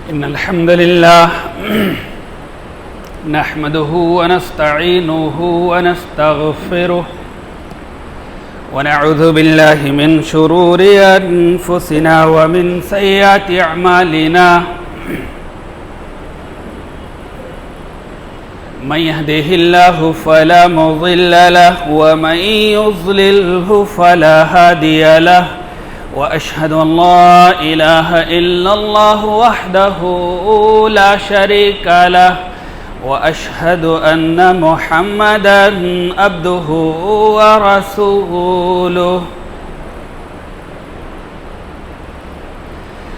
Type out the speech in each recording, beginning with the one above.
إن الحمد لله نحمده ونستعينه ونستغفره ونعوذ بالله من شرور أنفسنا ومن سيئات أعمالنا من يهده الله فلا مضل له ومن يضلله فلا هادي له وأشهد أن لا إله إلا الله وحده لا شريك له وأشهد أن محمدًا عبده ورسوله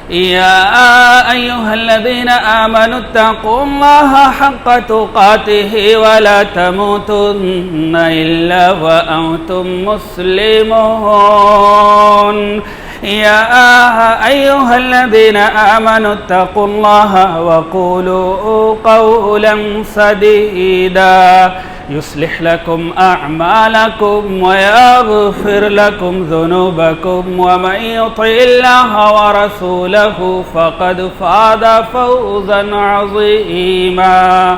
يا أيها الذين آمنوا اتقوا الله حق تقاته ولا تموتن إلا وأنتم مسلمون يا أيها الذين آمنوا اتقوا الله وقولوا قولا سديدا يصلح لكم أعمالكم ويغفر لكم ذنوبكم ومن يطع الله ورسوله فقد فاز فوزا عظيما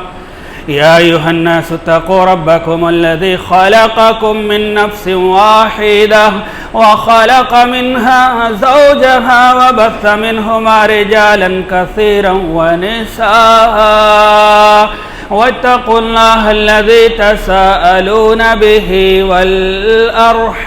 يا أيها الناس اتقوا ربكم الذي خلقكم من نفس واحدة وخلق منها زوجها وبث منهما رجالا كثيرا ونساء واتقوا الله الذي تساءلون به والأرحام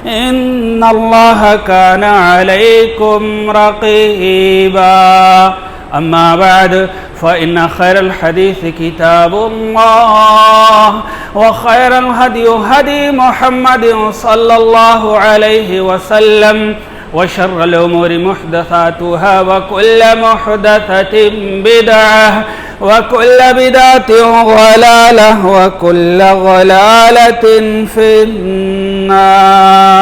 إن الله كان عليكم رقيبا أما بعد فإن خير الحديث كتاب الله وخير الهدي هدي محمد صلى الله عليه وسلم وشر الأمور محدثاتها وكل محدثة بدعة وكل بدعة ضلالة وكل ضلالة في النار.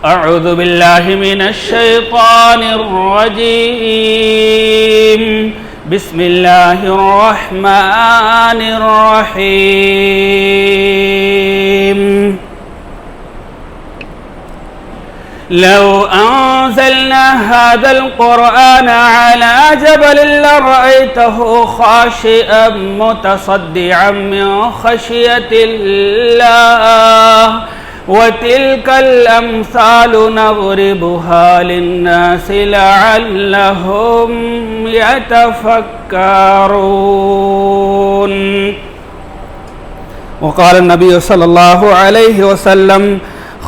أعوذ بالله من الشيطان الرجيم. بسم الله الرحمن الرحيم. لو أنزلنا هذا القرآن على جبل لرأيته خاشعا متصدعا من خشية الله وتلك الأمثال نضربها للناس لعلهم يتفكرون. وقال النبي صلى الله عليه وسلم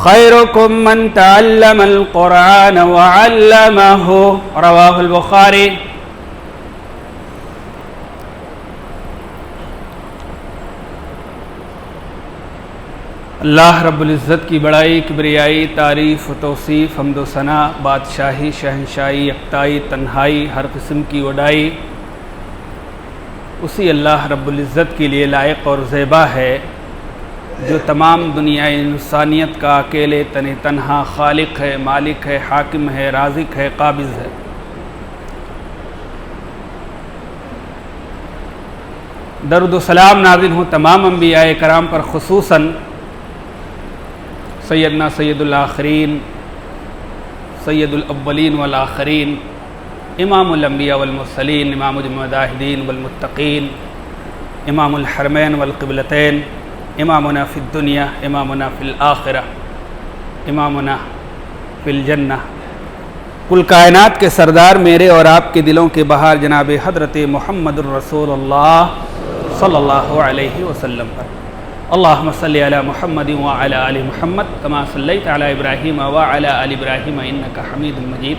خيركم من تعلم القرآن وعلمه. رواه البخاري. اللہ رب العزت کی بڑائی، کبریائی، تعریف و توصیف، حمد و ثنا، بادشاہی، شہنشاہی، یکتائی، تنہائی، ہر قسم کی وڈائی اسی اللہ رب العزت کے لیے لائق اور زیبا ہے جو تمام دنیا انسانیت کا اکیلے تنہا خالق ہے، مالک ہے، حاکم ہے، رازق ہے، قابض ہے. درود و سلام نازل ہوں تمام انبیاء کرام پر، خصوصاً سیدنا سید الآخرین، سید الاولین والآخرین، امام الانبیاء والمرسلین، امام المجاہدین والمتقین، امام الحرمین والقبلتین، امامنا فی الدنیا، امامنا فی الآخرہ، امامنا فی الجنہ، کل کائنات کے سردار میرے اور آپ کے دلوں کے بہار جناب حضرت محمد الرسول اللہ صلی اللہ علیہ وسلم پر. اللہم صلی علی محمد وعلی آل محمد کما صلیت علی ابراہیم وعلی آل ابراہیم انکا حمید مجید.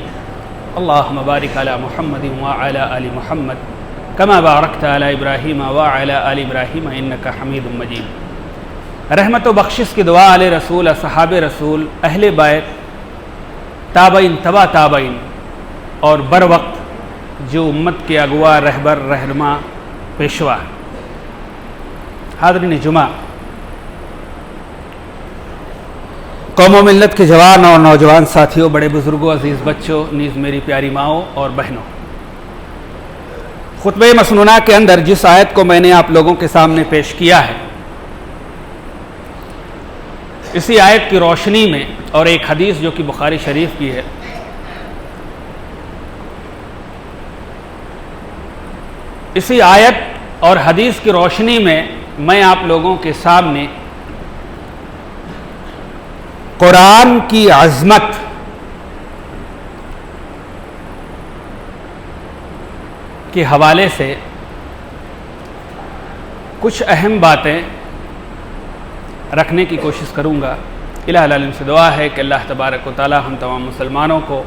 اللہم بارک علی محمد وعلی آل محمد کما بارکت علی ابراہیم وعلی آل ابراہیم انکا حمید مجید. رحمت و بخشش کی دعا علی رسول، اصحاب رسول، اہل بیت، تابعین، تبع تابعین اور بر وقت جو امت کے اغوا، رہبر، رہنما، پیشوا. حاضرین جمعہ، قوم و ملت کے جوان اور نوجوان ساتھیوں، بڑے بزرگوں، عزیز بچوں، نیز میری پیاری ماؤں اور بہنوں، خطبہ مسنونہ کے اندر جس آیت کو میں نے آپ لوگوں کے سامنے پیش کیا ہے، اسی آیت کی روشنی میں اور ایک حدیث جو کہ بخاری شریف کی ہے، اسی آیت اور حدیث کی روشنی میں میں آپ لوگوں کے سامنے قرآن کی عظمت کے حوالے سے کچھ اہم باتیں رکھنے کی کوشش کروں گا۔ الہ العالمین سے دعا ہے کہ اللہ تبارک و تعالی ہم تمام مسلمانوں کو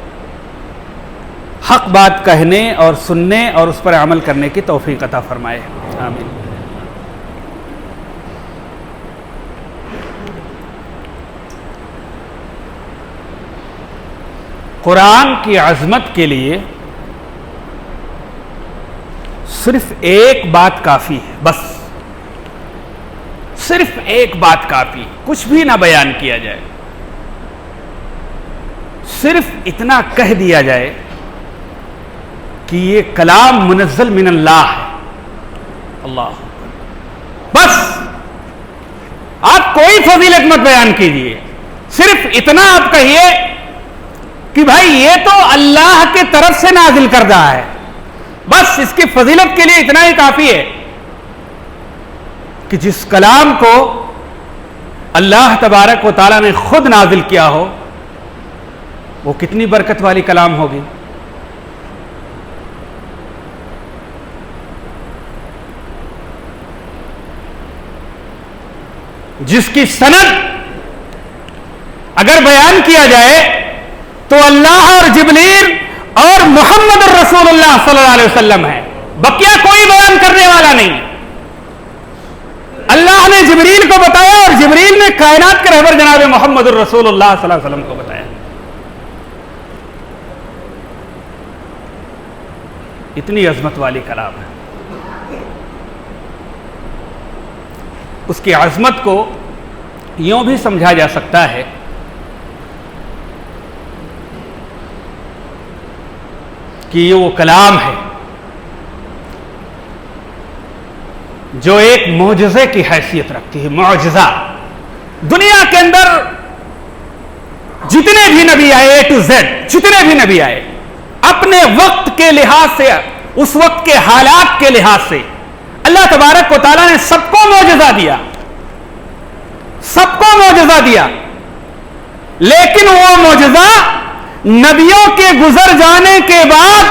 حق بات کہنے اور سننے اور اس پر عمل کرنے کی توفیق عطا فرمائے، آمین۔ قرآن کی عظمت کے لیے صرف ایک بات کافی ہے، بس صرف ایک بات کافی، کچھ بھی نہ بیان کیا جائے، صرف اتنا کہہ دیا جائے کہ یہ کلام منزل من اللہ ہے، اللہ، بس آپ کوئی فضیلت مت بیان کیجئے، صرف اتنا آپ کہیے کہ بھائی یہ تو اللہ کی طرف سے نازل کردہ ہے، بس اس کی فضیلت کے لیے اتنا ہی کافی ہے کہ جس کلام کو اللہ تبارک و تعالیٰ نے خود نازل کیا ہو وہ کتنی برکت والی کلام ہوگی۔ جس کی سند اگر بیان کیا جائے تو اللہ اور جبریل اور محمد الرسول اللہ صلی اللہ علیہ وسلم ہے، بقیہ کوئی بیان کرنے والا نہیں۔ اللہ نے جبریل کو بتایا اور جبریل نے کائنات کے رہبر جناب محمد الرسول اللہ صلی اللہ علیہ وسلم کو بتایا۔ اتنی عظمت والی کلام ہے۔ اس کی عظمت کو یوں بھی سمجھا جا سکتا ہے کہ یہ وہ کلام ہے جو ایک معجزے کی حیثیت رکھتی ہے، معجزہ۔ دنیا کے اندر جتنے بھی نبی آئے، اے ٹو زیڈ جتنے بھی نبی آئے، اپنے وقت کے لحاظ سے، اس وقت کے حالات کے لحاظ سے اللہ تبارک و تعالیٰ نے سب کو معجزہ دیا، سب کو معجزہ دیا، لیکن وہ معجزہ نبیوں کے گزر جانے کے بعد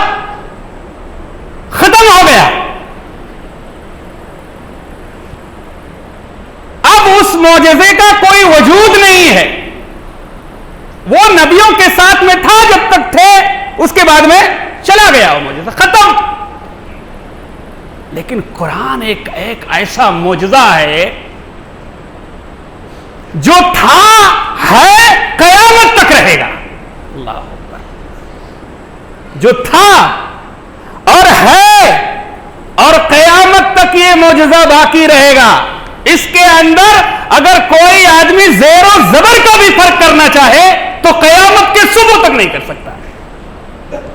ختم ہو گیا۔ اب اس معجزے کا کوئی وجود نہیں ہے، وہ نبیوں کے ساتھ میں تھا جب تک تھے، اس کے بعد میں چلا گیا، وہ معجزہ ختم۔ لیکن قرآن ایک ایسا معجزہ ہے جو تھا، ہے، قیامت تک رہے گا، اللہ اکبر، جو تھا اور ہے اور قیامت تک یہ معجزہ باقی رہے گا۔ اس کے اندر اگر کوئی آدمی زیر و زبر کا بھی فرق کرنا چاہے تو قیامت کے صبح تک نہیں کر سکتا۔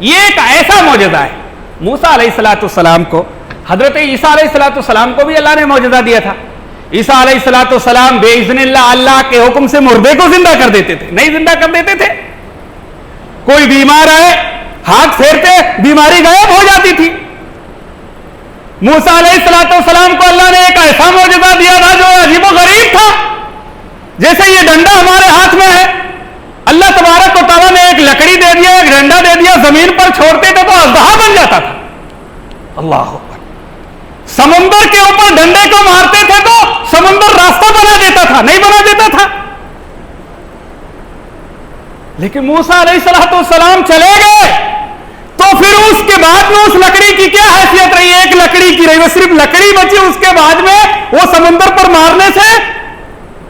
یہ ایک ایسا معجزہ ہے۔ موسیٰ علیہ السلام کو، حضرت عیسیٰ علیہ السلام کو بھی اللہ نے معجزہ دیا تھا۔ عیسیٰ علیہ السلام بے اذن اللہ کے حکم سے مردے کو زندہ کر دیتے تھے، نہیں زندہ کر دیتے تھے۔ کوئی بیمار آئے، ہاتھ پھیرتے، بیماری غائب ہو جاتی تھی۔ موسیٰ علیہ السلام کو اللہ نے ایک ایسا معجزہ دیا تھا جو عجیب و غریب تھا، جیسے یہ ڈنڈا ہمارے ہاتھ میں ہے، اللہ تبارک و تعالیٰ نے ایک لکڑی دے دیا، ایک ڈنڈا دے دیا، زمین پر چھوڑتے تھے تو اژدہا بن جاتا تھا، اللہ اکبر۔ سمندر کے اوپر ڈنڈے کو مارتے تھے تو سمندر راستہ بنا دیتا تھا، نہیں بنا دیتا تھا۔ لیکن موسیٰ علیہ السلام چلے گئے تو پھر اس کے بعد میں اس لکڑی کی کیا حیثیت رہی؟ ایک لکڑی کی رہی، وہ صرف لکڑی بچی، اس کے بعد میں وہ سمندر پر مارنے سے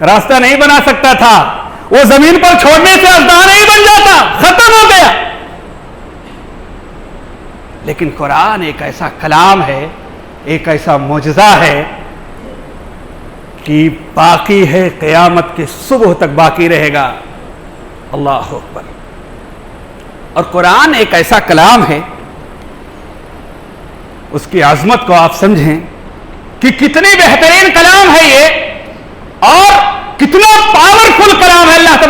راستہ نہیں بنا سکتا تھا، وہ زمین پر چھوڑنے سے اژدہا نہیں بن جاتا، ختم ہو گیا۔ لیکن قرآن ایک ایسا کلام ہے، ایک ایسا معجزہ ہے کہ باقی ہے، قیامت کے صبح تک باقی رہے گا، اللہ اکبر۔ اور قرآن ایک ایسا کلام ہے، اس کی عظمت کو آپ سمجھیں کہ کتنی بہترین کلام ہے یہ، اور کتنا پاورفل کلام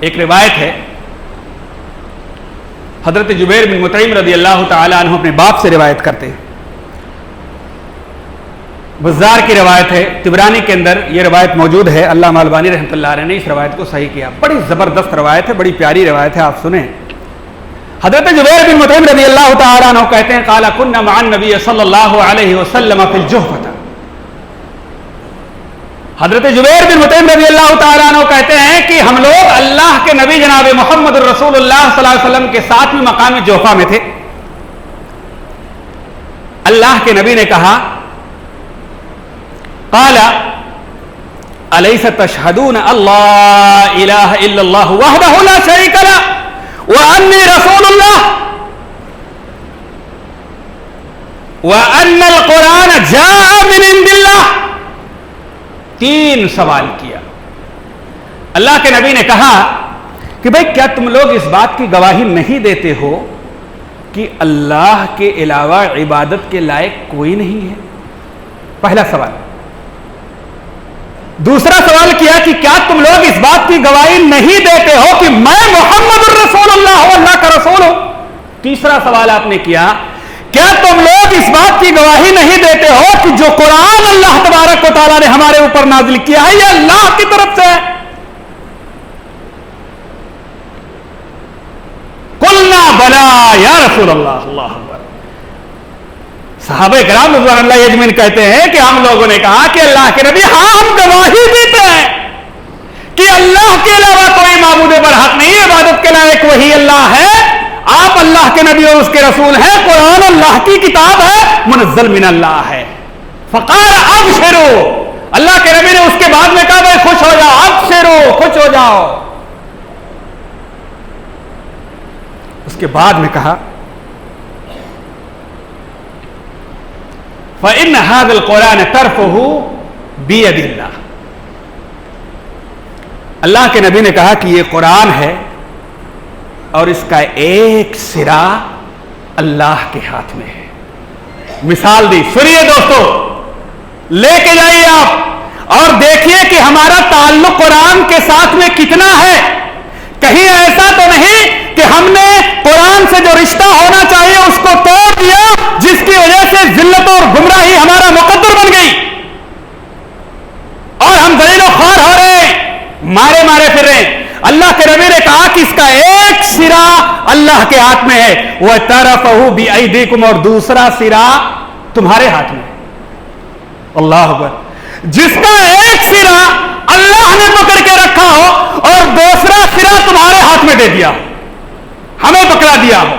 ایک روایت ہے، حضرت جبیر بن مطعم رضی اللہ تعالیٰ عنہ اپنے باپ سے روایت کرتے ہیں، بزار کی روایت ہے، طبرانی کے اندر یہ روایت موجود ہے، علامہ البانی رحمۃ اللہ علیہ نے اس روایت کو صحیح کیا، بڑی زبردست روایت ہے، بڑی پیاری روایت ہے، آپ سنیں۔ حضرت جبیر بن مطعم رضی اللہ تعالیٰ عنہ کہتے ہیں قال كنا مع النبي صلی اللہ علیہ وسلم فی الجحفۃ، حضرت جبیر بن مطعم رضی اللہ تعالیٰ عنہ کہتے ہیں کہ ہم لوگ اللہ کے نبی جناب محمد الرسول اللہ صلی اللہ علیہ وسلم کے ساتھ میں مقام جوفا میں تھے۔ اللہ کے نبی نے کہا قال الیس تشہدون اللہ الہ الا اللہ وحدہ لا شریک لہ وانی رسول اللہ وان القرآن جاء من عند اللہ۔ تین سوال کیا۔ اللہ کے نبی نے کہا کہ بھئی کیا تم لوگ اس بات کی گواہی نہیں دیتے ہو کہ اللہ کے علاوہ عبادت کے لائق کوئی نہیں ہے؟ پہلا سوال۔ دوسرا سوال کیا کہ کیا تم لوگ اس بات کی گواہی نہیں دیتے ہو کہ میں محمد الرسول اللہ ہوں، اللہ کا رسول ہوں؟ تیسرا سوال آپ نے کیا کیا تم لوگ اس بات کی گواہی نہیں دیتے ہو کہ جو قرآن اللہ تبارک و تعالیٰ نے ہمارے اوپر نازل کیا ہے یہ اللہ کی طرف سے ہے؟ قلنا بلا یا رسول اللہ۔ اللہ اکبر۔ صحابہ کرام رضوان اللہ اجمعین کہتے ہیں کہ ہم لوگوں نے کہا کہ اللہ کے نبی ہاں ہم گواہی دیتے ہیں کہ اللہ کے علاوہ کوئی معبود برحق نہیں، عبادت کے لائق وہی اللہ ہے، آپ اللہ کے نبی اور اس کے رسول ہیں، قرآن اللہ کی کتاب ہے، منزل من اللہ ہے۔ فقال ابشروا، اللہ کے نبی نے اس کے بعد میں کہا بھائی خوش ہو جاؤ، ابشروا خوش ہو جاؤ۔ اس کے بعد میں کہا فإن هذا القرآن طرفه بيد اللہ، اللہ کے نبی نے کہا کہ یہ قرآن ہے اور اس کا ایک سرا اللہ کے ہاتھ میں ہے۔ مثال دی، سنیے دوستو، لے کے جائیے آپ اور دیکھیے کہ ہمارا تعلق قرآن کے ساتھ میں کتنا ہے۔ کہیں ایسا تو نہیں کہ ہم نے قرآن سے جو رشتہ ہونا چاہیے اس کو توڑ دیا، جس کی وجہ سے ذلت اور گمراہی ہمارا مقدر بن گئی اور ہم ذلیل و خوار ہو رہے ہیں، مارے مارے پھر رہے ہیں۔ اللہ کے نبی نے کہا کہ اس کا ایک سرا اللہ کے ہاتھ میں ہے، وَتَرَفَهُ بِأَيْدِيكُمْ، اور دوسرا سرا تمہارے ہاتھ میں ہے۔ اللہ اکبر۔ جس کا ایک سرا اللہ نے پکڑ کے رکھا ہو اور دوسرا سرا تمہارے ہاتھ میں دے دیا ہو، ہمیں پکڑا دیا ہو۔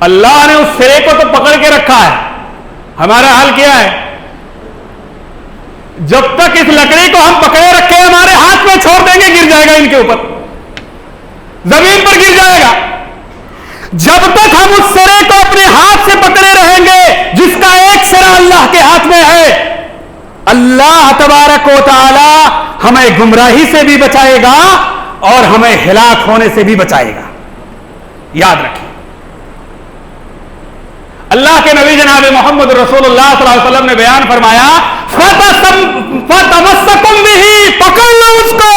اللہ نے اس سرے کو تو پکڑ کے رکھا ہے، ہمارا حال کیا ہے؟ جب تک اس لکڑی کو ہم پکڑے رکھے ہمارے ہاتھ میں چھوڑ دیں گے گر جائے گا، ان کے اوپر زمین پر گر جائے گا۔ جب تک ہم اس سرے کو اپنے ہاتھ سے پکڑے رہیں گے جس کا ایک سرا اللہ کے ہاتھ میں ہے، اللہ تبارک و تعالی ہمیں گمراہی سے بھی بچائے گا اور ہمیں ہلاک ہونے سے بھی بچائے گا۔ یاد رکھیں، اللہ کے نبی جناب محمد رسول اللہ صلی اللہ علیہ وسلم نے بیان فرمایا فَتَمَسَّكُمْ بِهِ، پکڑ لو اس کو،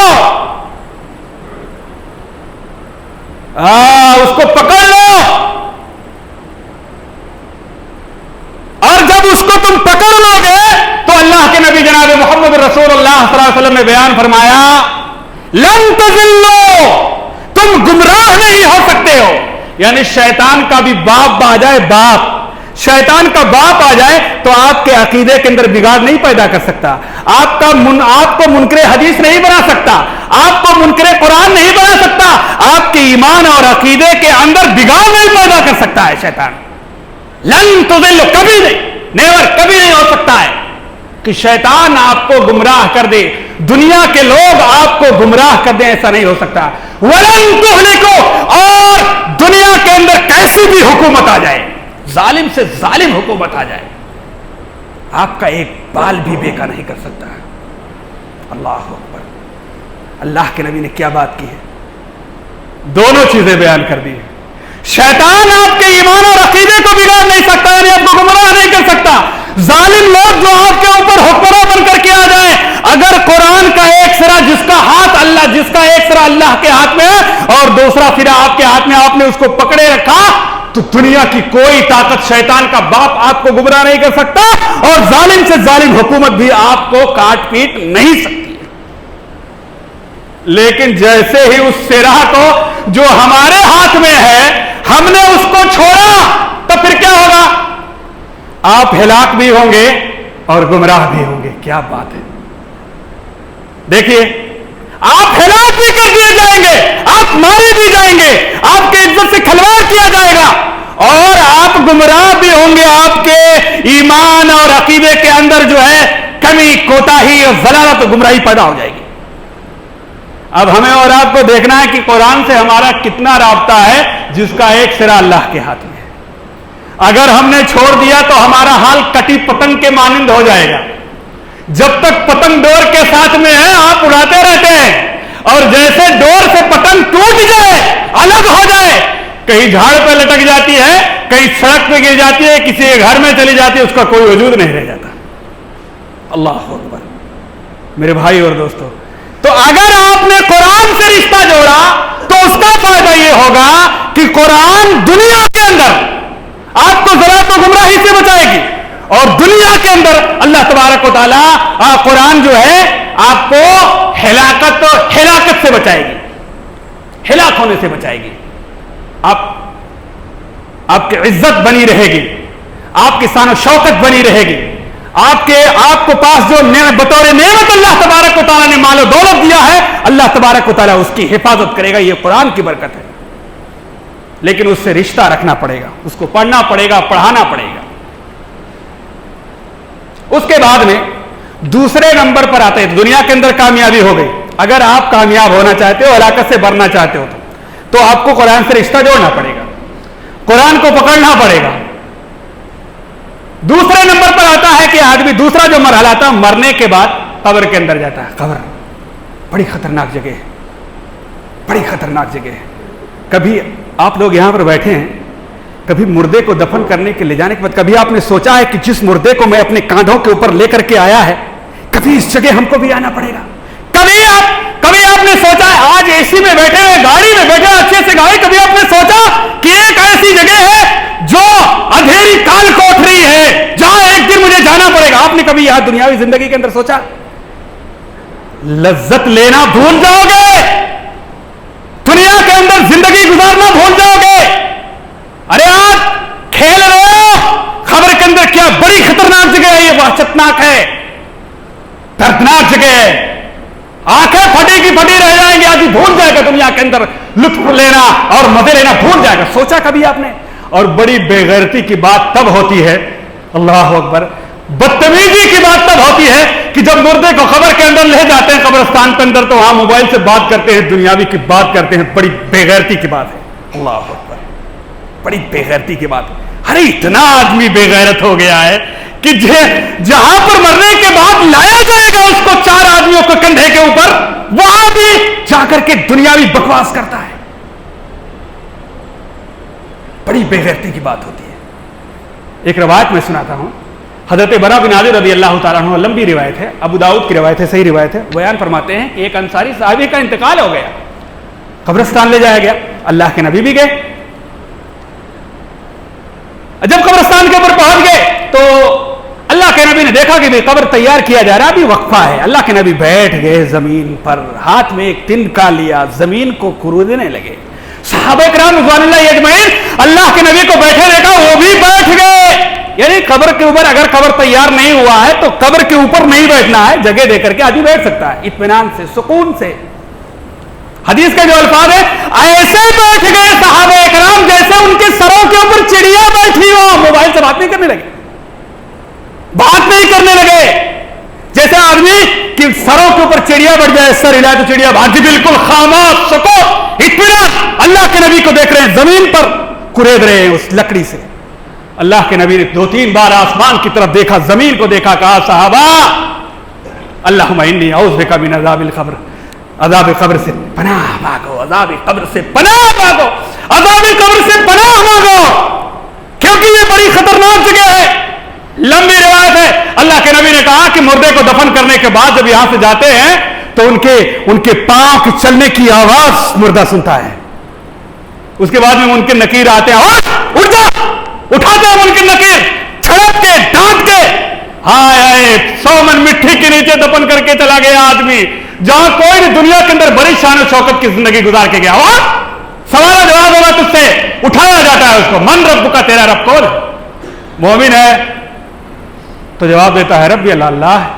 اس کو پکڑ لو، اور جب اس کو تم پکڑ لو گے تو اللہ کے نبی جناب محمد رسول اللہ صلی اللہ علیہ وسلم نے بیان فرمایا لن تضلوا، تم گمراہ نہیں ہو سکتے ہو۔ یعنی شیطان کا بھی باپ آ جائے، باپ شیطان کا باپ آ جائے تو آپ کے عقیدے کے اندر بگاڑ نہیں پیدا کر سکتا، آپ کو منکر حدیث نہیں بنا سکتا، آپ کو منکر قرآن نہیں بنا سکتا، آپ کے ایمان اور عقیدے کے اندر بگاڑ نہیں پیدا کر سکتا ہے شیطان۔ لن تضلوا، کبھی نہیں، نیور، کبھی نہیں ہو سکتا ہے کہ شیطان آپ کو گمراہ کر دے، دنیا کے لوگ آپ کو گمراہ کر دیں، ایسا نہیں ہو سکتا۔ وَلَن تُهْلِكُوا، اور دنیا کے اندر کیسی بھی حکومت آ جائے، ظالم سے ظالم حکومت آ جائے، آپ کا ایک بال بھی بیکا نہیں کر سکتا ہے۔ اللہ اکبر۔ اللہ کے نبی نے کیا بات کی ہے؟ دونوں چیزیں بیان کر دی ہیں۔ شیطان آپ کے ایمان اور عقیدے کو بگاڑ نہیں سکتا، یعنی آپ کو گمراہ نہیں کر سکتا۔ ظالم لوگ جو آپ کے اوپر حکمراں بن کر کے آ جائیں، اگر قرآن کا ایک سرا جس کا ہاتھ اللہ اللہ جس کا ایک سرا اللہ کے ہاتھ میں ہے اور دوسرا سرا آپ کے ہاتھ میں، آپ نے اس کو پکڑے رکھا تو دنیا کی کوئی طاقت، شیطان کا باپ آپ کو گمراہ نہیں کر سکتا، اور ظالم سے ظالم حکومت بھی آپ کو کاٹ پیٹ نہیں سکتی۔ لیکن جیسے ہی اس سرا کو جو ہمارے ہاتھ میں ہے ہم نے اس کو چھوڑا تو پھر کیا ہوگا؟ آپ ہلاک بھی ہوں گے اور گمراہ بھی ہوں گے۔ کیا بات ہے! دیکھیے، آپ ہلاک بھی کر دیے جائیں گے، آپ مارے بھی جائیں گے، آپ کے عزت سے کھلواڑ کیا جائے گا، اور آپ گمراہ بھی ہوں گے، آپ کے ایمان اور عقیدے کے اندر جو ہے کمی، کوتاہی اور ضلالت و گمراہی پیدا ہو جائے گی۔ اب ہمیں اور آپ کو دیکھنا ہے کہ قرآن سے ہمارا کتنا رابطہ ہے، جس کا ایک سرا اللہ کے ہاتھ میں ہے۔ اگر ہم نے چھوڑ دیا تو ہمارا حال کٹی پتنگ کے مانند ہو جائے گا۔ جب تک پتنگ ڈور کے ساتھ میں ہے آپ اڑاتے رہتے ہیں، اور جیسے ڈور سے پتنگ ٹوٹ جائے، الگ ہو جائے، کہیں جھاڑ پہ لٹک جاتی ہے، کہیں سڑک پہ گر جاتی ہے، کسی کے گھر میں چلی جاتی ہے، اس کا کوئی وجود نہیں رہ جاتا۔ اللہ اکبر میرے بھائی اور دوستو، تو اگر آپ نے قرآن سے رشتہ جوڑا تو اس کا فائدہ یہ ہوگا کہ قرآن دنیا کے اندر آپ کو ضلالت و گمراہی سے بچائے گی، اور دنیا کے اندر اللہ تبارک و تعالیٰ قرآن جو ہے آپ کو ہلاکت سے بچائے گی، ہلاک ہونے سے بچائے گی۔ آپ کی عزت بنی رہے گی، آپ کی شان و شوکت بنی رہے گی، آپ کو پاس جو بطور نعمت اللہ تبارک و تعالیٰ نے مال و دولت دیا ہے، اللہ تبارک و تعالیٰ اس کی حفاظت کرے گا۔ یہ قرآن کی برکت ہے، لیکن اس سے رشتہ رکھنا پڑے گا، اس کو پڑھنا پڑے گا، پڑھانا پڑے گا۔ اس کے بعد میں دوسرے نمبر پر آتے ہیں، دنیا کے اندر کامیابی ہو گئی۔ اگر آپ کامیاب ہونا چاہتے ہو، ہلاکت سے بچنا چاہتے ہو تو آپ کو قرآن سے رشتہ جوڑنا پڑے گا، قرآن کو پکڑنا پڑے گا۔ دوسرے نمبر پر آتا ہے کہ آدمی دوسرا جو مرحلہ تھا، مرنے کے بعد قبر کے اندر جاتا ہے۔ قبر بڑی خطرناک جگہ ہے، بڑی خطرناک جگہ ہے۔ کبھی آپ لوگ یہاں پر بیٹھے ہیں، کبھی مردے کو دفن کرنے کے لے جانے کے بعد کبھی آپ نے سوچا ہے کہ جس مردے کو میں اپنے کاندھوں کے اوپر لے کر کے آیا ہے، کبھی اس جگہ ہم کو بھی آنا پڑے گا؟ کبھی آپ نے سوچا ہے، آج اے سی میں بیٹھے ہوئے، گاڑی میں بیٹھے اچھے سے گاڑی، کبھی آپ نے سوچا کہ ایک ایسی جگہ ہے جو اندھیری کال کوٹری ہے، جہاں ایک دن مجھے جانا پڑے گا؟ آپ نے کبھی یہاں دنیاوی زندگی کے اندر سوچا؟ لذت لینا بھول جاؤ گے، دنیا کے اندر زندگی گزارنا بھول جاؤ گے۔ ارے آپ کھیل رہے ہو، خبر کے اندر کیا بڑی خطرناک جگہ ہے، یہ وحشتناک ہے، دردناک جگہ ہے، آنکھیں پھٹی کی پھٹی رہ جائیں گی، آدمی بھول جائے گا دنیا کے اندر لطف لینا اور مزے لینا بھول جائے گا۔ سوچا کبھی آپ نے؟ اور بڑی بے غیرتی کی بات تب ہوتی ہے، اللہ اکبر، بدتمیزی کی بات تب ہوتی ہے کہ جب مردے کو قبر کے اندر لے جاتے ہیں، قبرستان کے اندر، تو وہاں موبائل سے بات کرتے ہیں، دنیاوی کی بات کرتے ہیں۔ بڑی بے غیرتی کی بات ہے، اللہ اکبر، بڑی بے غیرتی کی بات ہے۔ ارے اتنا آدمی بے غیرت ہو گیا ہے کہ جہاں پر مرنے کے بعد لایا جائے گا اس کو چار آدمیوں کے کندھے کے اوپر، وہاں بھی جا کر کے دنیاوی بکواس کرتا ہے۔ بڑی بے غیرتی کی بات ہوتی ہے۔ ایک روایت میں سناتا ہوں، حضرت برا بن عازب رضی اللہ تعالیٰ عنہ، لمبی روایت ہے، ابو داؤد کی روایت ہے، صحیح روایت ہے، بیان فرماتے ہیں کہ ایک انصاری صحابی کا انتقال ہو گیا، قبرستان لے جایا گیا، اللہ کے نبی بھی گئے۔ جب قبرستان کے اوپر پہنچ گئے تو اللہ کے نبی نے دیکھا کہ قبر تیار کیا جا رہا، ابھی وقفہ ہے۔ اللہ کے نبی بیٹھ گئے زمین پر، ہاتھ میں ایک تنکا لیا، زمین کو کھودنے لگے۔ صحابہ کرام رضوان اللہ اجمعین اللہ کے نبی کو بیٹھے دیکھا، وہ بھی بیٹھ گئے۔ یعنی قبر کے اوپر اگر قبر تیار نہیں ہوا ہے تو قبر کے اوپر نہیں بیٹھنا ہے، جگہ دے کر کے آدمی بیٹھ سکتا ہے اطمینان سے، سکون سے۔ حدیث کے جو الفاظ ہے، ایسے بیٹھ گئے صحابہ کرام جیسے ان کے سروں کے اوپر چڑیا بیٹھی ہو، موبائل سے بات نہیں کرنے لگے، بات نہیں کرنے لگے۔ جیسے آدمی کہ سروں کے اوپر چڑیا بیٹھ جائے، سر ہلائے تو چڑیا بھاگتی، بالکل خاموش، سکون، اطمینان۔ اللہ کے نبی کو دیکھ رہے ہیں، زمین پر کرید رہے ہیں اس لکڑی سے۔ اللہ کے نبی نے 2-3 بار آسمان کی طرف دیکھا، زمین کو دیکھا، کہا صحابہ اللہم انی اعوذ بک من عذاب القبر، عذاب قبر سے پناہ مانگو، عذاب قبر سے پناہ مانگو، عذاب قبر سے پناہ مانگو، کیونکہ یہ بڑی خطرناک جگہ ہے۔ لمبی روایت ہے، اللہ کے نبی نے کہا کہ مردے کو دفن کرنے کے بعد جب یہاں سے جاتے ہیں تو ان کے پاؤں کے چلنے کی آواز مردہ سنتا ہے. اس کے بعد میں منکر نکیر آتے ہیں, اور اٹھ جا, اٹھاتے ہیں منکر نکیر, چھڑک کے ڈانٹ کے, ہائے ہائے 100 من مٹی کے نیچے دفن کر کے چلا گیا آدمی جہاں کوئی نہیں دنیا کے اندر بڑی شان و شوکت کی زندگی گزار کے گیا. اور سوال جواب ہوگا تجھ سے, اٹھایا جاتا ہے اس کو, من رب کا, تیرا رب کون ہے؟ مومن ہے تو جواب دیتا ہے ربی اللہ, اللہ ہے.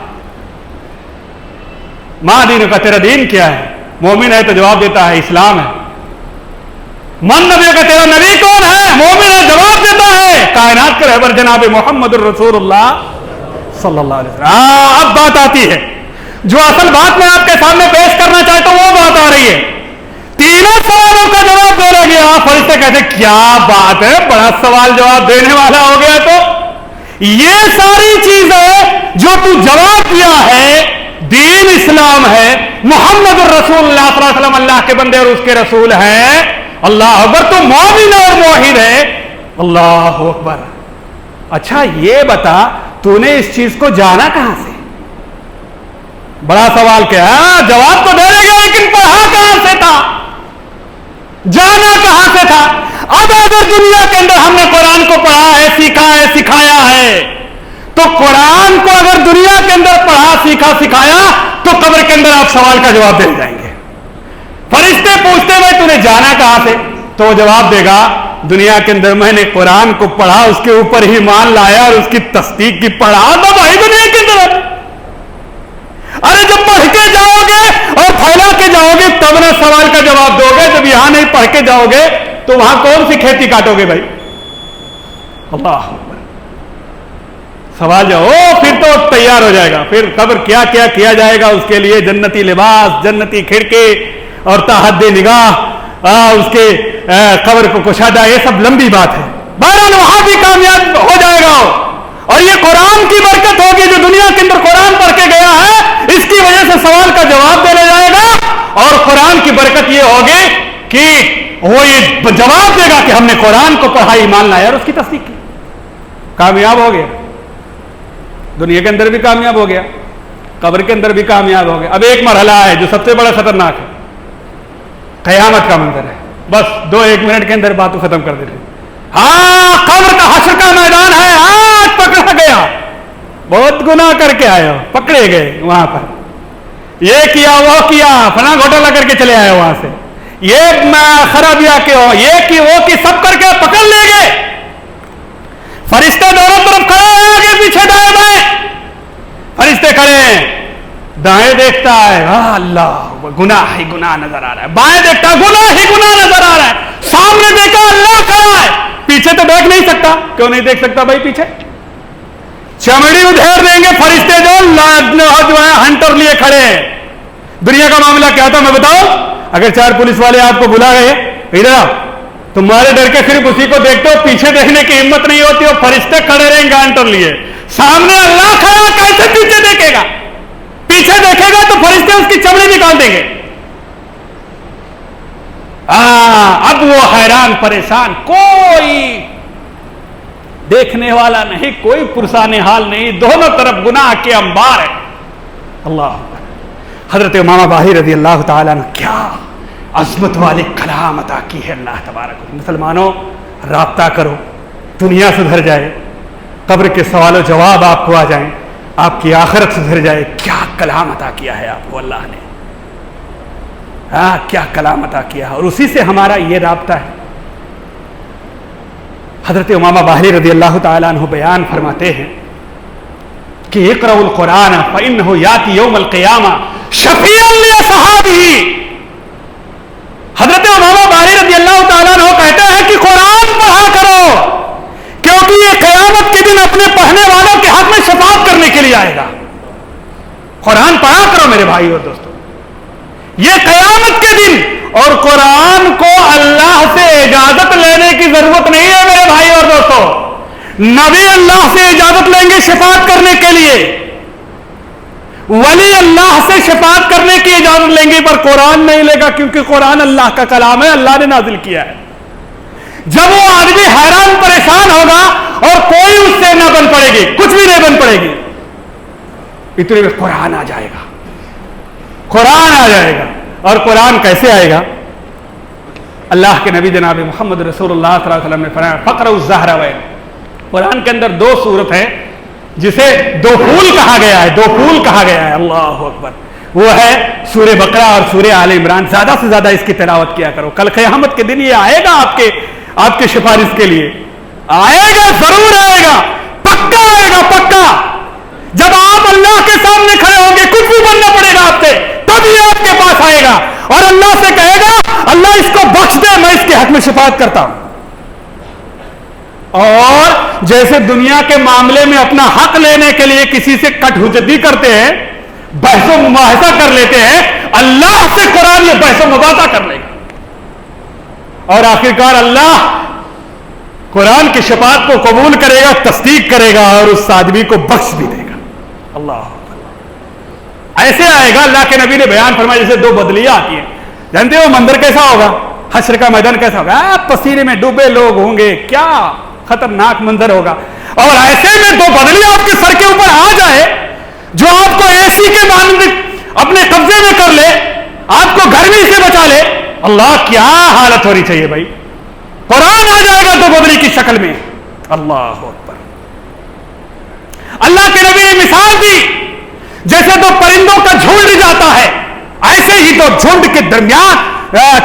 ماں دین کا, تیرا دین کیا ہے؟ مومن ہے تو جواب دیتا ہے اسلام ہے. من نبی کا, تیرا نبی کون ہے؟ مومن ہے, جواب دیتا ہے کائنات کے رہبر جناب محمد الرسول اللہ صلی اللہ علیہ وسلم. اب بات آتی ہے جو اصل بات میں آپ کے سامنے پیش کرنا چاہتا ہوں, وہ بات آ رہی ہے. تینوں سوالوں کا جواب دے گیا. فرشتے کہتے کیا بات ہے, بڑا سوال جواب دینے والا ہو گیا. تو یہ ساری چیزیں جو تو جواب دیا ہے, دین اسلام ہے, محمد الرسول اللہ صلی اللہ علیہ وسلم اللہ کے بندے اور اس کے رسول ہیں, اللہ اکبر, تو مومن اور موحد ہے, اللہ اکبر. اچھا یہ بتا تو نے اس چیز کو جانا کہاں سے؟ بڑا سوال کیا, جواب تو دے گا لیکن پڑھا کہاں سے تھا, جانا کہاں سے تھا؟ اب اگر دنیا کے اندر ہم نے قرآن کو پڑھا ہے, سیکھا ہے, سکھایا ہے, تو قرآن کو اگر دنیا کے اندر پڑھا, سیکھا, سکھایا, تو قبر کے اندر آپ سوال کا جواب دے جائیں گے. فرشتے پوچھتے ہوئے تو نے جانا کہاں سے, تو وہ جواب دے گا دنیا کے اندر میں نے قرآن کو پڑھا, اس کے اوپر ہی مان لایا اور اس کی تصدیق کی. پڑھا تو بھائی دنیا کے اندر, ارے جب پڑھ کے جاؤ گے اور پھیلا کے جاؤ گے تب نہ سوال کا جواب دو گے. جب یہاں نہیں پڑھ کے جاؤ گے تو وہاں کون سی کھیتی کاٹو گے بھائی؟ اللہ سوال جو پھر تو تیار ہو جائے گا. پھر قبر کیا کیا کیا جائے گا اس کے لیے, جنتی لباس, جنتی کھڑکی اور تحد نگاہ, اس کے قبر کو کشادہ, یہ سب لمبی بات ہے. بہرحال وہاں بھی کامیاب ہو جائے گا. اور یہ قرآن کی برکت ہوگی جو دنیا کے اندر قرآن پڑھ کے گیا ہے, اس کی وجہ سے سوال کا جواب دے جائے گا. اور قرآن کی برکت یہ ہوگی کہ وہ یہ جواب دے گا کہ ہم نے قرآن کو پڑھا, ایمان لایا اور اس کی تصدیق کی. کامیاب ہو گیا, دنیا کے اندر بھی کامیاب ہو گیا, قبر کے اندر بھی کامیاب ہو گیا. اب ایک مرحلہ ہے جو سب سے بڑا خطرناک ہے, قیامت کا منظر ہے. بس 2-1 منٹ کے اندر بات کو ختم کر دیتے. ہاں قبر کا حشر کا میدان ہے, آج پکڑا گیا, بہت گناہ کر کے آئے ہو, پکڑے گئے وہاں پر, یہ کیا وہ کیا, فلاں گھوٹالہ کر کے چلے آئے وہاں سے, یہ خرابیاں کے ہو, یہ کی وہ کی, سب کر کے پکڑ لے گئے. فرشتے دونوں طرف کھڑے ہیں, آگے پیچھے دائیں بائیں. فرشتے کھڑے ہیں, دائیں دیکھتا ہے اللہ گناہ ہی گناہ نظر آ رہا ہے, بائیں دیکھتا گناہ ہی گناہ نظر آ رہا ہے, سامنے دیکھا اللہ کھڑا ہے, پیچھے تو دیکھ نہیں سکتا. کیوں نہیں دیکھ سکتا بھائی؟ پیچھے چمڑی ادھیر دیں گے فرشتے جو ہے ہنٹر لیے کھڑے ہیں. دنیا کا معاملہ کیا تھا میں بتاؤں؟ اگر 4 پولیس والے آپ کو بلا گئے ادھر آپ, تمہارے ڈر کے صرف اسی کو دیکھتے ہو, پیچھے دیکھنے کی ہمت نہیں ہوتی, اور فرشتے کھڑے رہیں گے ہنٹر لیے. سامنے اللہ کھڑا, کیسے پیچھے دیکھے گا؟ پیچھے دیکھے گا تو فرشتے اس کی چمڑی نکال دیں گے. اب وہ حیران پریشان, کوئی دیکھنے والا نہیں, کوئی پرسان حال نہیں, دونوں طرف گناہ کے انبار ہے. اللہ حضرت امام باہی رضی اللہ تعالیٰ نے کیا عظمت والے کلام عطا کی ہے اللہ تبارک. مسلمانوں رابطہ کرو, دنیا سدھر جائے, قبر کے سوال و جواب آپ کو آ جائیں, آپ کی آخرت سدھر جائے. کیا کلام عطا کیا ہے آپ کو اللہ نے, کیا کلام عطا کیا ہے, اور اسی سے ہمارا یہ رابطہ ہے. حضرت امام باہری رضی اللہ تعالیٰ عنہ بیان فرماتے ہیں کہ اقرأوا القرآن فإنه یأتی یوم القیامہ شفیعا لأصحابہ. حضرت امام باہری رضی اللہ تعالیٰ عنہ کہتے ہیں کہ قرآن پڑھا کرو, کیونکہ یہ قیامت کے دن اپنے پڑھنے والوں کے حق میں شفاعت کرنے کے لیے آئے گا. قرآن پڑھا کرو میرے بھائی اور دوستو, یہ قیامت کے دن. اور قرآن کو اللہ سے اجازت لینے کی ضرورت نہیں ہے میرے بھائی اور دوستو, نبی اللہ سے اجازت لیں گے شفاعت کرنے کے لیے, ولی اللہ سے شفاعت کرنے کی اجازت لیں گے, پر قرآن نہیں لے گا, کیونکہ قرآن اللہ کا کلام ہے, اللہ نے نازل کیا ہے. جب وہ آدمی حیران پریشان ہوگا اور کوئی اس سے نہ بن پڑے گی, کچھ بھی نہیں بن پڑے گی, اتنے میں قرآن آ جائے گا. قرآن آ جائے گا. اور قرآن کیسے آئے گا؟ اللہ کے نبی جناب محمد رسول اللہ صلی اللہ علیہ وسلم نے فرمایا فقرؤ الزہراوین. قرآن کے اندر 2 سورت ہیں جسے 2 پھول کہا گیا ہے, 2 پھول کہا گیا ہے. اللہ اکبر. وہ ہے سورہ بقرہ اور سورہ آل عمران. زیادہ سے زیادہ اس کی تلاوت کیا کرو. کل قیامت کے دن یہ آئے گا آپ کے سفارش کے لیے. آئے گا, ضرور آئے گا, پکا آئے گا, پکا. جب آپ اللہ کے سامنے کھڑے ہوں گے, کچھ بھی بننا پڑے گا آپ سے, تب یہ آپ کے پاس آئے گا اور اللہ سے کہے گا اللہ اس کو بخش دے, میں اس کے حق میں شفاعت کرتا ہوں. اور جیسے دنیا کے معاملے میں اپنا حق لینے کے لیے کسی سے کٹ حجتی کرتے ہیں, بحث و مباحثہ کر لیتے ہیں, اللہ سے قرآن یہ بحث و مباحثہ کر لے گا. اور آخرکار اللہ قرآن کی شفاعت کو قبول کرے گا, تصدیق کرے گا اور اس آدمی کو بخش بھی دے گا. اللہ ایسے آئے گا. اللہ کے نبی نے بیان فرمایا جیسے 2 بدلیاں آتی ہیں. جانتے ہو منظر کیسا ہوگا؟ حشر کا میدان کیسا ہوگا؟ پسینے میں ڈوبے لوگ ہوں گے, کیا خطرناک منظر ہوگا. اور ایسے میں 2 بدلیاں آپ کے سر کے اوپر آ جائے جو آپ کو اے سی کے مانند اپنے قبضے میں کر لے, آپ کو گرمی سے بچا لے. اللہ کیا حالت ہونی چاہیے بھائی. قرآن آ جائے گا 2 بدلی کی شکل میں. اللہ اکبر. اللہ کے نبی نے مثال دی جیسے 2 پرندوں کا جھنڈ جاتا ہے, ایسے ہی 2 جھنڈ کے درمیان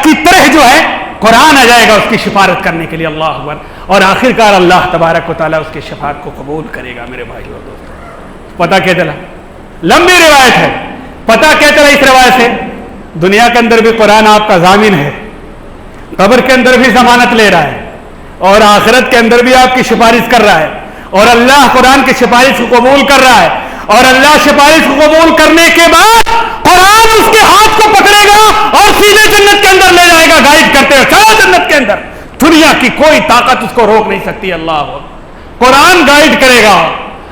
کی طرح جو ہے قرآن آ جائے گا اس کی شفاعت کرنے کے لیے. اللہ اکبر. اور آخرکار اللہ تبارک و تعالیٰ اس کی شفاعت کو قبول کرے گا. میرے بھائی اور دوستو, پتہ کیا چلا؟ لمبی روایت ہے. پتہ کیا چلا اس روایت سے؟ دنیا کے اندر بھی قرآن آپ کا ضامن ہے, قبر کے اندر بھی ضمانت لے رہا ہے, اور آخرت کے اندر بھی آپ کی سفارش کر رہا ہے. اور اللہ قرآن کی سفارش کو قبول کر رہا ہے. اور اللہ سفارش کو قبول کرنے کے بعد قرآن اس کے ہاتھ کو پکڑے گا اور سیدھے جنت کے اندر لے جائے گا, گائیڈ کرتے ہوئے چلو جنت کے اندر. دنیا کی کوئی طاقت اس کو روک نہیں سکتی. اللہ قرآن گائیڈ کرے گا.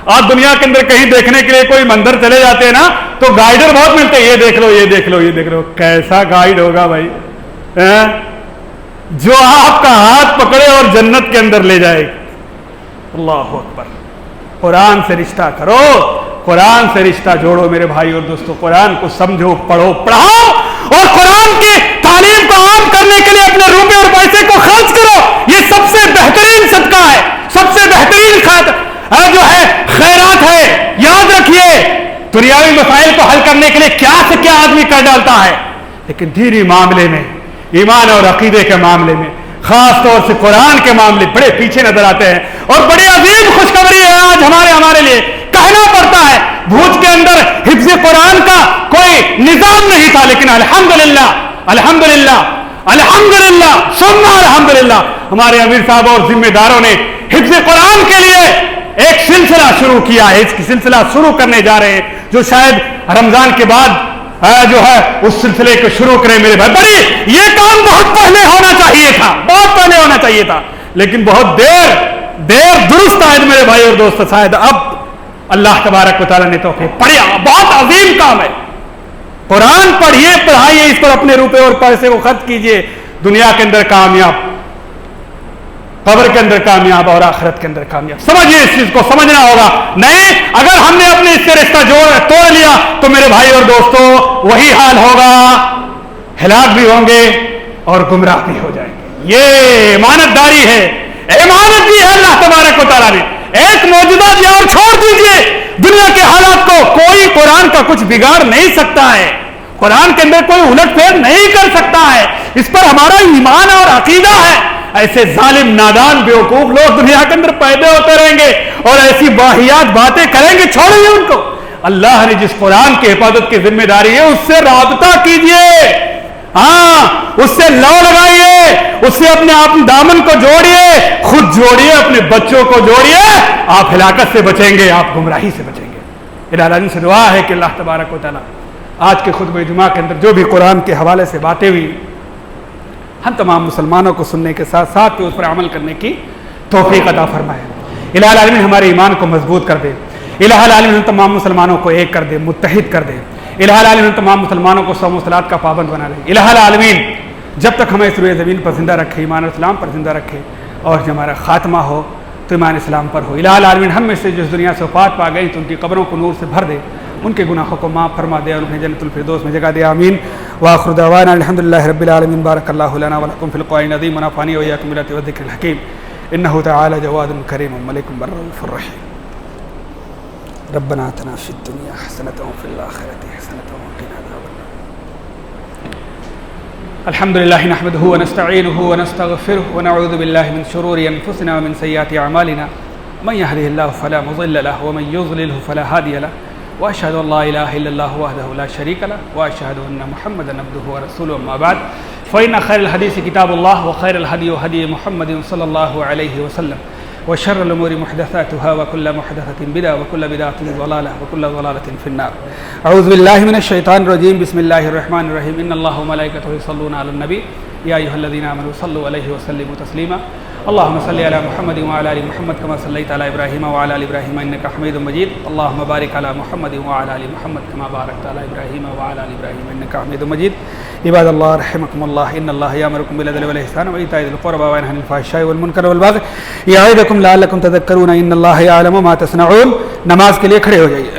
آپ دنیا کے اندر کہیں دیکھنے کے لیے کوئی مندر چلے جاتے ہیں نا, تو گائیڈر بہت ملتے ہیں, یہ دیکھ لو, یہ دیکھ لو, یہ دیکھ لو. کیسا گائیڈ ہوگا بھائی جو آپ کا ہاتھ پکڑے اور جنت کے اندر لے جائے. اللہ اکبر. قرآن سے رشتہ کرو, قرآن سے رشتہ جوڑو میرے بھائی اور دوستو. قرآن کو سمجھو, پڑھو, پڑھاؤ, اور قرآن کی تعلیم کو عام کرنے کے لیے اپنے روپے اور پیسے کو خرچ کرو. یہ سب سے بہترین صدقہ ہے, سب سے بہترین جو ہے خیرات ہے. یاد رکھیے دنیاوی مسائل کو حل کرنے کے لیے کیا سے کیا آدمی کر ڈالتا ہے, لیکن دینی معاملے میں, ایمان اور عقیدے کے معاملے میں, خاص طور سے قرآن کے معاملے بڑے پیچھے نظر آتے ہیں. اور بڑی عظیم خوشخبری ہے آج ہمارے لیے. کہنا پڑتا ہے بھوج کے اندر حفظ قرآن کا کوئی نظام نہیں تھا, لیکن الحمدللہ الحمدللہ الحمدللہ ثم الحمدللہ ہمارے امیر صاحب اور ذمہ داروں نے حفظ قرآن کے لیے ایک سلسلہ شروع کیا ہے. اس کی سلسلہ شروع کرنے جا رہے ہیں جو شاید رمضان کے بعد جو ہے اس سلسلے کو شروع کریں میرے بھائی. بڑی یہ کام بہت پہلے ہونا چاہیے تھا, بہت پہلے ہونا چاہیے تھا, لیکن بہت دیر درست آئے میرے بھائی اور دوست. شاید اب اللہ تبارک و تعالیٰ نے توفیق. پڑھیا, بہت عظیم کام ہے. قرآن پڑھیے, پڑھائیے, اس پر اپنے روپے اور پیسے کو خرچ کیجئے. دنیا کے اندر کامیاب, قبر کے اندر کامیاب, اور آخرت کے اندر کامیاب. سمجھیے, اس چیز کو سمجھنا ہوگا. نہیں, اگر ہم نے اپنے اس سے رشتہ توڑ لیا تو میرے بھائی اور دوستو وہی حال ہوگا, ہلاک بھی ہوں گے اور گمراہ بھی ہو جائیں گے. یہ امانت داری ہے, امانت بھی ہے اللہ تبارک و تعالیٰ نے. ایک موجودہ دیا اور چھوڑ دیجئے دنیا کے حالات کو. کوئی قرآن کا کچھ بگاڑ نہیں سکتا ہے, قرآن کے اندر کوئی الٹ پھیر نہیں کر سکتا ہے. اس پر ہمارا ایمان اور عقیدہ ہے. ایسے ظالم, نادان, بیوقوف لوگ دنیا کے اندر پیدا ہوتے رہیں گے اور ایسی واہیات باتیں کریں گے, چھوڑیے ان کو. اللہ نے جس قرآن کی حفاظت کی ذمہ داری ہے اس سے رابطہ کیجئے, ہاں اس سے لو لگائیے, اس سے اپنے آپ دامن کو جوڑیے, خود جوڑیے, اپنے بچوں کو جوڑیے. آپ ہلاکت سے بچیں گے, آپ گمراہی سے بچیں گے. الہی سے دعا ہے کہ اللہ تبارک و تعالیٰ آج کے خطبہ جمعہ کے اندر جو بھی قرآن کے حوالے سے باتیں ہوئی, ہم تمام مسلمانوں کو سننے کے ساتھ ساتھ کہ اس پر عمل کرنے کی توفیق عطا فرمائے. الہ العالمین ہمارے ایمان کو مضبوط کر دے. الہ العالمین تمام مسلمانوں کو ایک کر دے, متحد کر دے. الہ العالمین تمام مسلمانوں کو صوم و صلات کا پابند بنا دے. الہ العالمین جب تک ہمیں اس روئے زمین پر زندہ رکھے, ایمان اور اسلام پر زندہ رکھے, اور جب ہمارا خاتمہ ہو تو ایمان اسلام پر ہو. الہ العالمین ہم میں سے جس دنیا سے وفات پا گئی تو ان کی قبروں کو نور سے بھر دے, ان کے گناہوں کو معاف فرما دے اور انہیں جنت الفردوس میں جگہ دے. آمین. وآخر دعوانا الحمدللہ رب العالمین. بارک اللہ لنا ولکم فی القرآن العظیم ونفعنی وإیاکم بالآیات والذکر الحکیم. انہ تعالی جواد کریم ملک بر رؤوف رحیم. ربنا آتنا فی الدنیا حسنۃ وفی الآخرۃ حسنۃ وقنا عذاب النار. الحمد للہ نحمده ونستعینه ونستغفره ونعوذ باللہ من شرور انفسنا ومن سیئات اعمالنا. من يهده الله فلا مضل له ومن يضلله فلا هادي له واشهد ان لا اله الا الله وحده لا شريك له واشهد ان محمدا عبده ورسوله. اما بعد فان خير الحديث كتاب الله وخير الهدي هدي محمد صلى الله عليه وسلم وشر الامور محدثاتها وكل محدثه بدعه وكل بدعه ضلاله وكل ضلاله في النار. اعوذ بالله من الشيطان الرجيم. بسم الله الرحمن الرحيم. ان الله وملائكته يصلون على النبي يا ايها الذين امنوا صلوا عليه وسلموا تسليما. اللهم صل على محمد وعلى ال محمد كما صليت على ابراهيم وعلى ال ابراهيم انك حميد مجيد. اللهم بارك على محمد وعلى ال محمد كما باركت على ابراهيم وعلى ال ابراهيم انك حميد مجيد. عباد الله رحمكم الله. ان الله يأمركم بالعدل والإحسان وإيتاء ذي القربى وينهى عن الفحشاء والمنكر والبغي يعظكم لعلكم تذكرون. ان الله يعلم ما تصنعون. نماز کے لیے کھڑے ہو جائیے.